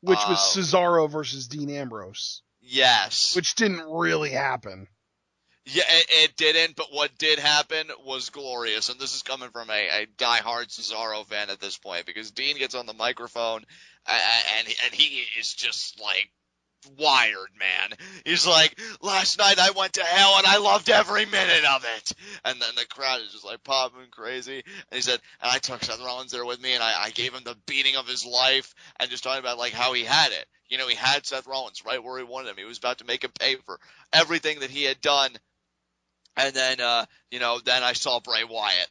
Which was Cesaro versus Dean Ambrose. Yes. Which didn't really happen. Yeah, it didn't, but what did happen was glorious, and this is coming from a diehard Cesaro fan at this point, because Dean gets on the microphone, and he is just, like, wired, man. He's like, last night I went to hell, and I loved every minute of it. And then the crowd is just, like, popping crazy. And he said, and I took Seth Rollins there with me, and I gave him the beating of his life, and just talking about, like, how he had it. You know, he had Seth Rollins right where he wanted him. He was about to make him pay for everything that he had done. And then, then I saw Bray Wyatt.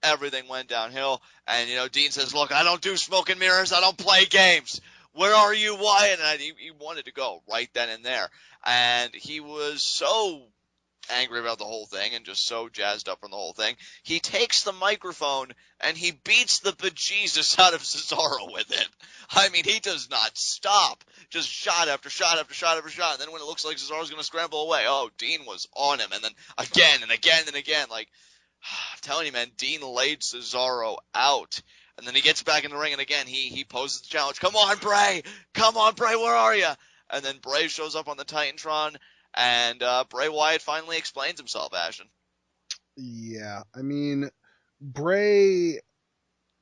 Everything went downhill. And, Dean says, look, I don't do smoke and mirrors. I don't play games. Where are you, Wyatt? And he wanted to go right then and there. And he was so angry about the whole thing and just so jazzed up from the whole thing. He takes the microphone and he beats the bejesus out of Cesaro with it. I mean, he does not stop. Just shot after shot after shot after shot. And then when it looks like Cesaro's going to scramble away, Dean was on him. And then again and again and again. Like, I'm telling you, man, Dean laid Cesaro out. And then he gets back in the ring, and again, he poses the challenge. Come on, Bray! Come on, Bray, where are you? And then Bray shows up on the Titantron, and Bray Wyatt finally explains himself, Ashton. Yeah, I mean, Bray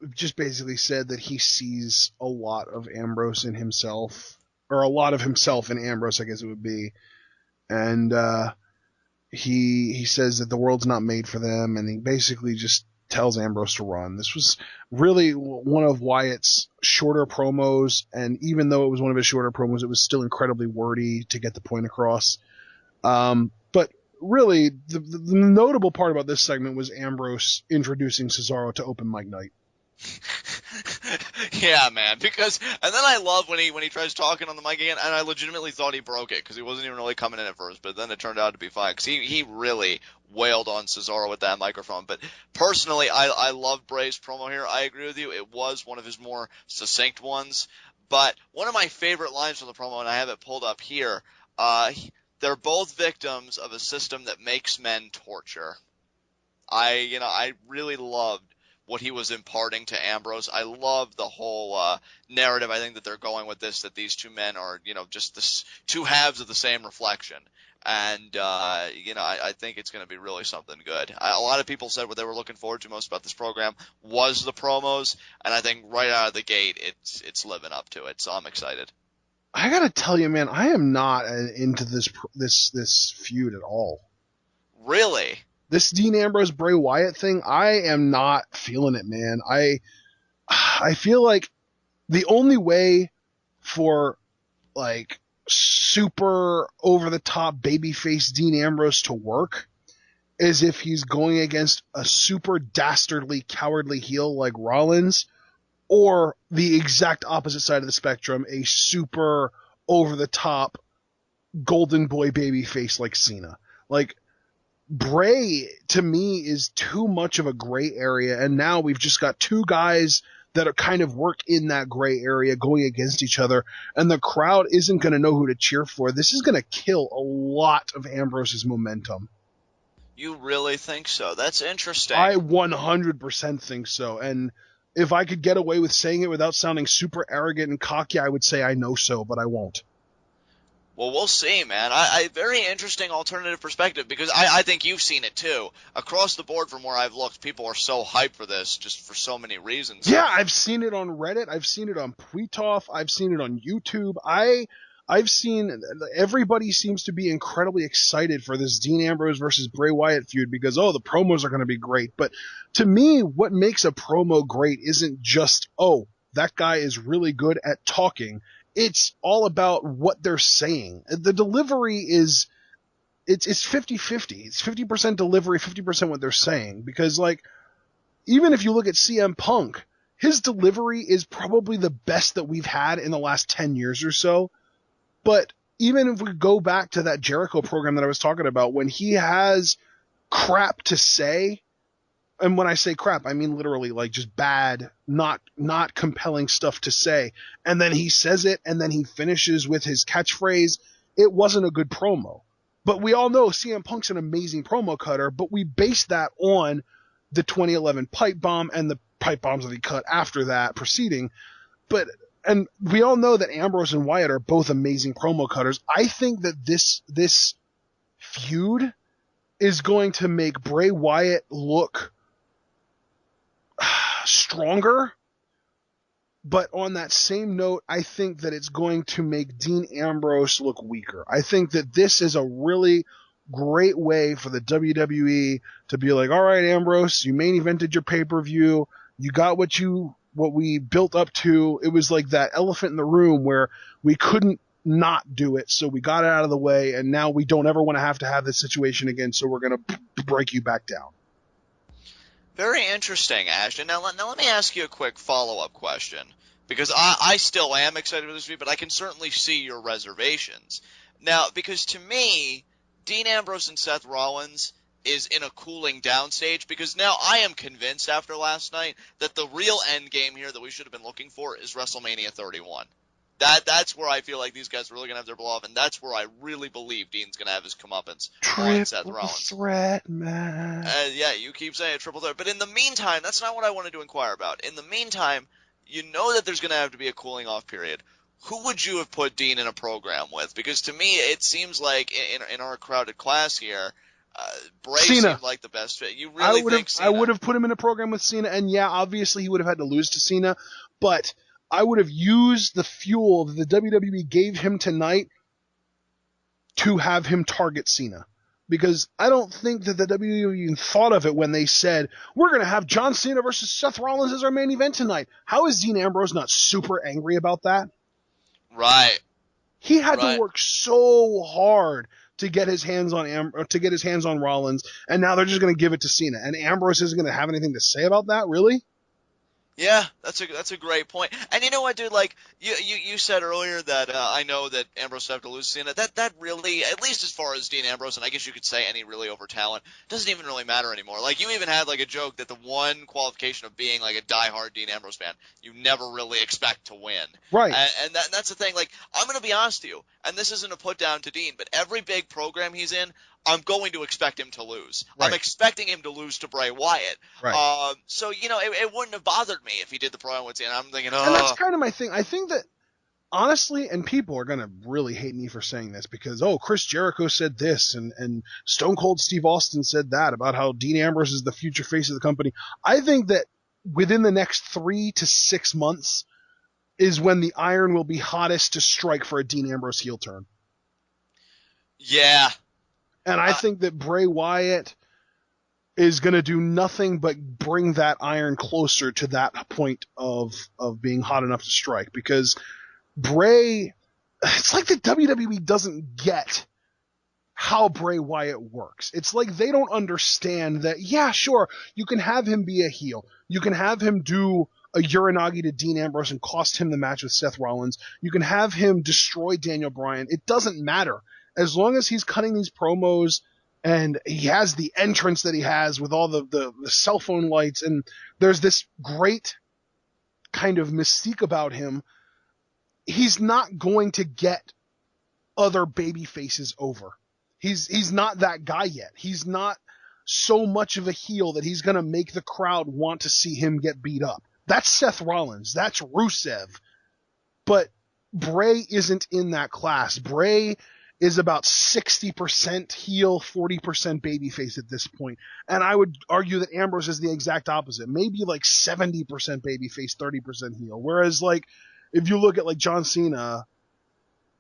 just basically said that he sees a lot of Ambrose in himself, or a lot of himself in Ambrose, I guess it would be. And he says that the world's not made for them, and he basically just tells Ambrose to run. This was really one of Wyatt's shorter promos, and even though it was one of his shorter promos, it was still incredibly wordy to get the point across. But really, the notable part about this segment was Ambrose introducing Cesaro to Open Mic Night. Yeah, man, and then I love when he tries talking on the mic again, and I legitimately thought he broke it, because he wasn't even really coming in at first, but then it turned out to be fine, because he really wailed on Cesaro with that microphone. But personally, I love Bray's promo here. I agree with you. It was one of his more succinct ones, but one of my favorite lines from the promo, and I have it pulled up here, they're both victims of a system that makes men torture. I really loved what he was imparting to Ambrose. I love the whole narrative. I think that they're going with this, that these two men are, just the two halves of the same reflection. And, I think it's going to be really something good. A lot of people said what they were looking forward to most about this program was the promos, and I think right out of the gate, it's living up to it. So I'm excited. I gotta tell you, man, I am not into this feud at all. Really? This Dean Ambrose Bray Wyatt thing, I am not feeling it, man. I feel like the only way for, like, super over the top babyface Dean Ambrose to work is if he's going against a super dastardly cowardly heel like Rollins, or the exact opposite side of the spectrum, a super over the top golden boy babyface like Cena. Like, Bray, to me, is too much of a gray area, and now we've just got two guys that are kind of work in that gray area going against each other, and the crowd isn't going to know who to cheer for. This is going to kill a lot of Ambrose's momentum. You really think so? That's interesting. I 100% think so, and if I could get away with saying it without sounding super arrogant and cocky, I would say I know so, but I won't. Well, we'll see, man. I very interesting alternative perspective, because I think you've seen it too. Across the board from where I've looked, people are so hyped for this just for so many reasons. Yeah, I've seen it on Reddit. I've seen it on Pwitoff. I've seen it on YouTube. I've seen everybody seems to be incredibly excited for this Dean Ambrose versus Bray Wyatt feud because, the promos are going to be great. But to me, what makes a promo great isn't just, that guy is really good at talking. It's all about what they're saying. The delivery it's 50-50. It's 50% delivery, 50% what they're saying. Because, like, even if you look at CM Punk, his delivery is probably the best that we've had in the last 10 years or so. But even if we go back to that Jericho program that I was talking about, when he has crap to say, and when I say crap, I mean literally like just bad, not compelling stuff to say. And then he says it, and then he finishes with his catchphrase. It wasn't a good promo. But we all know CM Punk's an amazing promo cutter, but we base that on the 2011 pipe bomb and the pipe bombs that he cut after that proceeding. But and we all know that Ambrose and Wyatt are both amazing promo cutters. I think that this feud is going to make Bray Wyatt look stronger. But on that same note, I think that it's going to make Dean Ambrose look weaker. I think that this is a really great way for the WWE to be like, all right, Ambrose, you main evented your pay-per-view. You got what we built up to. It was like that elephant in the room where we couldn't not do it, so we got it out of the way, and now we don't ever want to have this situation again, so we're going to break you back down. Very interesting, Ashton. Now let me ask you a quick follow-up question, because I still am excited for this week, but I can certainly see your reservations. Now, because to me, Dean Ambrose and Seth Rollins is in a cooling down stage, because now I am convinced after last night that the real end game here that we should have been looking for is WrestleMania 31. That's where I feel like these guys are really going to have their blow off, and that's where I really believe Dean's going to have his comeuppance on Seth Rollins. Triple threat match. Yeah, you keep saying it, triple threat. But in the meantime, that's not what I wanted to inquire about. In the meantime, you know that there's going to have to be a cooling off period. Who would you have put Dean in a program with? Because to me, it seems like in our crowded class here, Bray seemed like the best fit. You really think Cena? I would have put him in a program with Cena, and yeah, obviously he would have had to lose to Cena, but I would have used the fuel that the WWE gave him tonight to have him target Cena. Because I don't think that the WWE even thought of it when they said, we're going to have John Cena versus Seth Rollins as our main event tonight. How is Dean Ambrose not super angry about that? Right. He had to work so hard to get his hands on Rollins, and now they're just going to give it to Cena. And Ambrose isn't going to have anything to say about that, really? Yeah, that's a great point. And you know what, dude? Like you said earlier that I know that Ambrose would have to lose Cena. That really, at least as far as Dean Ambrose, and I guess you could say any really over talent, doesn't even really matter anymore. Like you even had like a joke that the one qualification of being like a diehard Dean Ambrose fan, you never really expect to win. Right. And that's the thing. Like I'm gonna be honest to you, and this isn't a put down to Dean, but every big program he's in, I'm going to expect him to lose. Right. I'm expecting him to lose to Bray Wyatt. Right. So, you know, it wouldn't have bothered me if he did the program with Cena. I'm thinking, And that's kind of my thing. I think that, honestly, and people are going to really hate me for saying this because, Chris Jericho said this and Stone Cold Steve Austin said that about how Dean Ambrose is the future face of the company. I think that within the next 3 to 6 months is when the iron will be hottest to strike for a Dean Ambrose heel turn. Yeah. And I think that Bray Wyatt is going to do nothing but bring that iron closer to that point of being hot enough to strike. Because Bray, it's like the WWE doesn't get how Bray Wyatt works. It's like they don't understand that, yeah, sure, you can have him be a heel. You can have him do a Uranagi to Dean Ambrose and cost him the match with Seth Rollins. You can have him destroy Daniel Bryan. It doesn't matter. As long as he's cutting these promos and he has the entrance that he has with all the cell phone lights, and there's this great kind of mystique about him, he's not going to get other baby faces over. He's not that guy yet. He's not so much of a heel that he's going to make the crowd want to see him get beat up. That's Seth Rollins. That's Rusev. But Bray isn't in that class. Bray is about 60% heel, 40% babyface at this point. And I would argue that Ambrose is the exact opposite. Maybe like 70% babyface, 30% heel. Whereas like, if you look at like John Cena,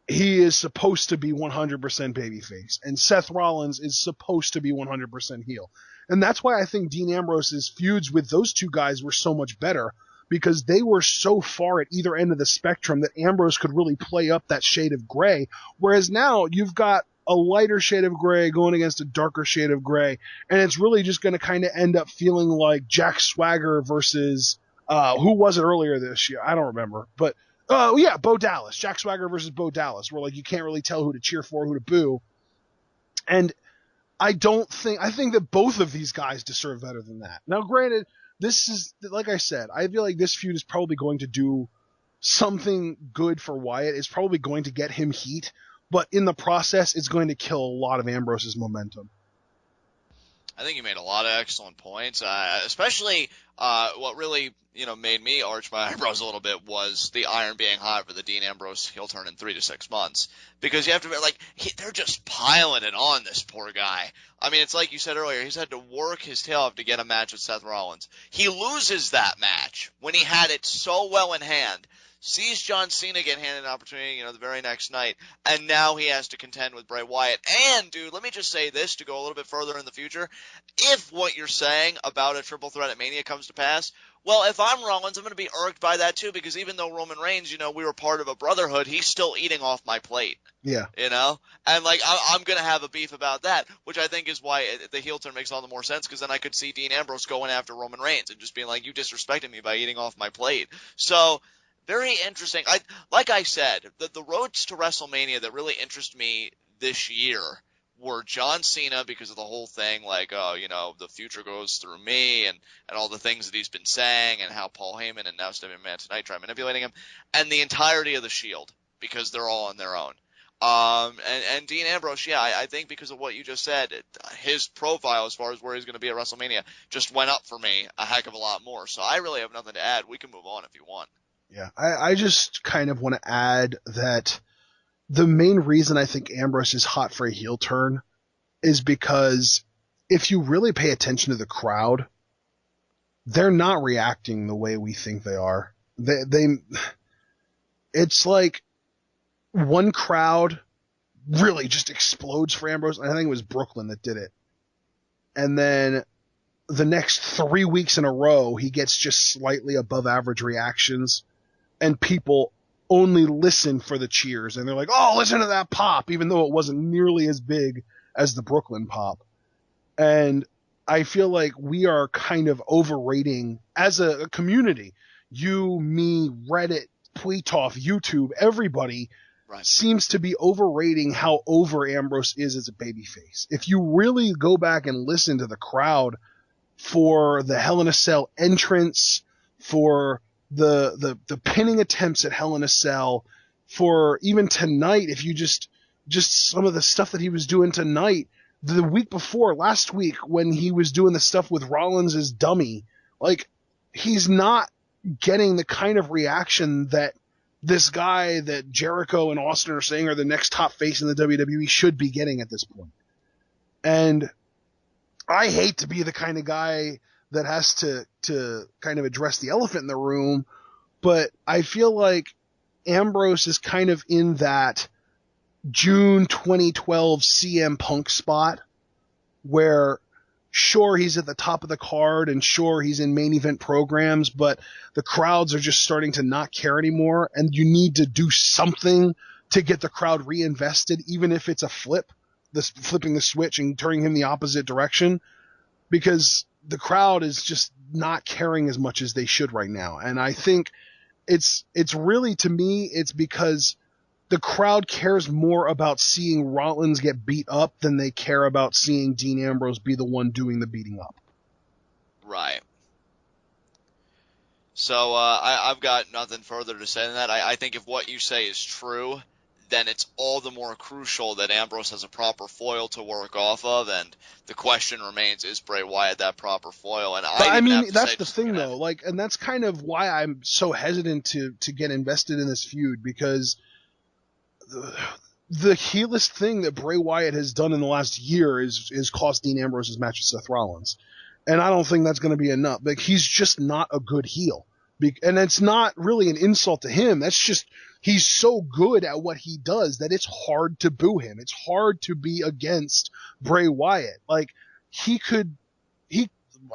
he is supposed to be 100% babyface. And Seth Rollins is supposed to be 100% heel. And that's why I think Dean Ambrose's feuds with those two guys were so much better, because they were so far at either end of the spectrum that Ambrose could really play up that shade of gray. Whereas now you've got a lighter shade of gray going against a darker shade of gray, and it's really just going to kind of end up feeling like Jack Swagger versus who was it earlier this year? I don't remember, but Bo Dallas. Jack Swagger versus Bo Dallas, where like you can't really tell who to cheer for, who to boo. And I think that both of these guys deserve better than that. Now, granted, this is, like I said, I feel like this feud is probably going to do something good for Wyatt. It's probably going to get him heat, but in the process, it's going to kill a lot of Ambrose's momentum. I think you made a lot of excellent points, especially what really made me arch my eyebrows a little bit was the iron being hot for the Dean Ambrose heel turn in 3 to 6 months, because you have to be like they're just piling it on this poor guy. I mean, it's like you said earlier, he's had to work his tail off to get a match with Seth Rollins. He loses that match when he had it so well in hand. Sees John Cena get handed an opportunity, the very next night, and now he has to contend with Bray Wyatt. And, dude, let me just say this to go a little bit further in the future. If what you're saying about a triple threat at Mania comes to pass, well, if I'm Rollins, I'm going to be irked by that too, because even though Roman Reigns, we were part of a brotherhood, he's still eating off my plate. Yeah. And like I'm going to have a beef about that, which I think is why the heel turn makes all the more sense, because then I could see Dean Ambrose going after Roman Reigns and just being like, you disrespected me by eating off my plate. So, very interesting. Like I said, the roads to WrestleMania that really interest me this year were John Cena, because of the whole thing, like, the future goes through me, and all the things that he's been saying, and how Paul Heyman and now Stephanie McMahon tonight try manipulating him, and the entirety of the Shield, because they're all on their own. And Dean Ambrose, yeah, I think because of what you just said, his profile as far as where he's going to be at WrestleMania just went up for me a heck of a lot more. So I really have nothing to add. We can move on if you want. Yeah, I just kind of want to add that the main reason I think Ambrose is hot for a heel turn is because if you really pay attention to the crowd, they're not reacting the way we think they are. It's like one crowd really just explodes for Ambrose. I think it was Brooklyn that did it. And then the next 3 weeks in a row, he gets just slightly above average reactions. And people only listen for the cheers. And they're like, oh, listen to that pop, even though it wasn't nearly as big as the Brooklyn pop. And I feel like we are kind of overrating, as a community, you, me, Reddit, Tweetoff, YouTube, everybody seems to be overrating how over Ambrose is as a babyface. If you really go back and listen to the crowd for the Hell in a Cell entrance, for the pinning attempts at Hell in a Cell, for even tonight, if you just some of the stuff that he was doing tonight, the week before, last week, when he was doing the stuff with Rollins as dummy, like, he's not getting the kind of reaction that this guy that Jericho and Austin are saying are the next top face in the WWE should be getting at this point. And I hate to be the kind of guy that has to kind of address the elephant in the room, but I feel like Ambrose is kind of in that June 2012 CM Punk spot where sure he's at the top of the card and sure he's in main event programs, but the crowds are just starting to not care anymore, and you need to do something to get the crowd reinvested, even if it's a flipping the switch and turning him the opposite direction, because the crowd is just not caring as much as they should right now. And I think it's really, to me, it's because the crowd cares more about seeing Rollins get beat up than they care about seeing Dean Ambrose be the one doing the beating up. Right. So I've got nothing further to say than that. I think if what you say is true, then it's all the more crucial that Ambrose has a proper foil to work off of, and the question remains, is Bray Wyatt that proper foil? And I mean, that's the thing, though. Like, and that's kind of why I'm so hesitant to get invested in this feud, because the heelest thing that Bray Wyatt has done in the last year is cost Dean Ambrose's match with Seth Rollins. And I don't think that's going to be enough. Like, he's just not a good heel. And it's not really an insult to him. That's just, he's so good at what he does that it's hard to boo him. It's hard to be against Bray Wyatt. Like,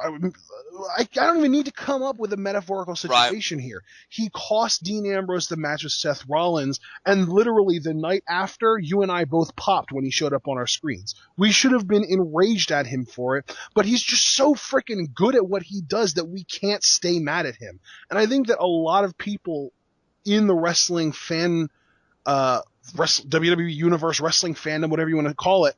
I don't even need to come up with a metaphorical situation here. He cost Dean Ambrose the match with Seth Rollins, and literally the night after, you and I both popped when he showed up on our screens. We should have been enraged at him for it, but he's just so freaking good at what he does that we can't stay mad at him. And I think that a lot of people in the wrestling fan, WWE Universe, wrestling fandom, whatever you want to call it,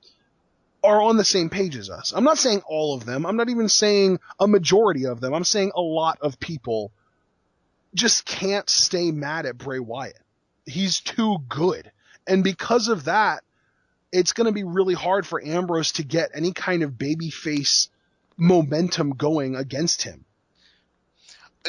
are on the same page as us. I'm not saying all of them. I'm not even saying a majority of them. I'm saying a lot of people just can't stay mad at Bray Wyatt. He's too good. And because of that, it's going to be really hard for Ambrose to get any kind of babyface momentum going against him.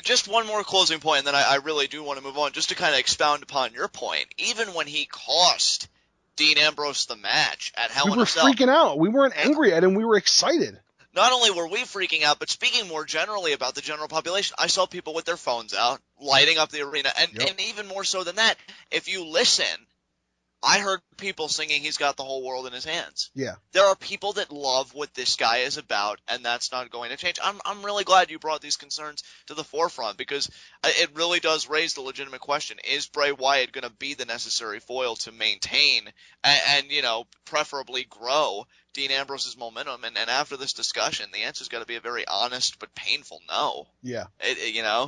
Just one more closing point, and then I really do want to move on, just to kind of expound upon your point. Even when he cost Dean Ambrose the match at Hell in a Cell, We were freaking out. We weren't angry at him. We were excited. Not only were we freaking out, but speaking more generally about the general population, I saw people with their phones out, lighting up the arena, and even more so than that, if you listen, I heard people singing "He's got the whole world in his hands." Yeah. There are people that love what this guy is about, and that's not going to change. I'm really glad you brought these concerns to the forefront, because it really does raise the legitimate question: is Bray Wyatt going to be the necessary foil to maintain and preferably grow Dean Ambrose's momentum? And after this discussion, the answer's got to be a very honest but painful no. Yeah.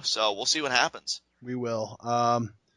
So we'll see what happens. We will.